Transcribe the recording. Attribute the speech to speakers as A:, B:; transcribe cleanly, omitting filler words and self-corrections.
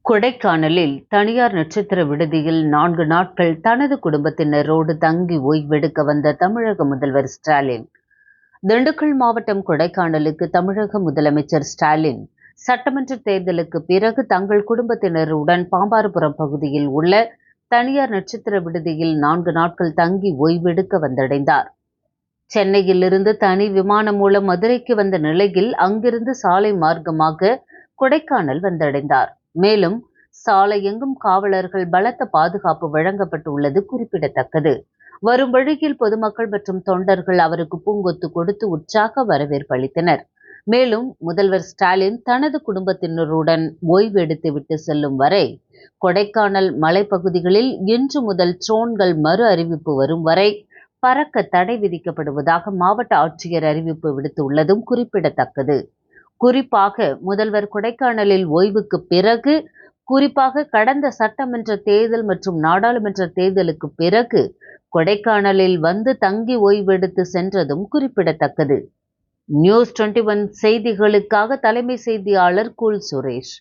A: கொடைக்கானலில் தனியார் நட்சத்திர விடுதியில் 4 நாட்கள் தனது குடும்பத்தினரோடு தங்கி ஓய்வெடுக்க வந்த தமிழக முதல்வர் ஸ்டாலின். திண்டுக்கல் மாவட்டம் கொடைக்கானலுக்கு தமிழக முதலமைச்சர் ஸ்டாலின் சட்டமன்ற தேர்தலுக்கு பிறகு தங்கள் குடும்பத்தினருடன் பாம்பாரபுரம் பகுதியில் உள்ள தனியார் நட்சத்திர விடுதியில் 4 நாட்கள் தங்கி ஓய்வெடுக்க வந்தடைந்தார். சென்னையிலிருந்து தனி விமானம் மூலம் மதுரைக்கு வந்த நிலையில் அங்கிருந்து சாலை மார்க்கமாக கொடைக்கானல் வந்தடைந்தார். மேலும் சாலை எங்கும் காவலர்கள் பலத்த பாதுகாப்பு வழங்கப்பட்டுள்ளது குறிப்பிடத்தக்கது. வரும் வழியில் பொதுமக்கள் மற்றும் தொண்டர்கள் அவருக்கு பூங்கொத்து கொடுத்து உற்சாக வரவேற்பு அளித்தனர். மேலும் முதல்வர் ஸ்டாலின் தனது குடும்பத்தினருடன் ஓய்வெடுத்துவிட்டு செல்லும் வரை கொடைக்கானல் மலைப்பகுதிகளில் இன்று முதல் ட்ரோன்கள் மறு அறிவிப்பு வரும் வரை பறக்க தடை விதிக்கப்படுவதாக மாவட்ட ஆட்சியர் அறிவிப்பு விடுத்துள்ளதும் குறிப்பிடத்தக்கது. குறிப்பாக முதல்வர் கொடைக்கானலில் ஓய்வுக்கு பிறகு, குறிப்பாக கடந்த சட்டமன்ற தேர்தல் மற்றும் நாடாளுமன்ற தேர்தலுக்கு பிறகு கொடைக்கானலில் வந்து தங்கி ஓய்வெடுத்து சென்றதும் குறிப்பிடத்தக்கது. நியூஸ் 21 செய்திகளுக்காக தலைமை செய்தியாளர் கூல் சுரேஷ்.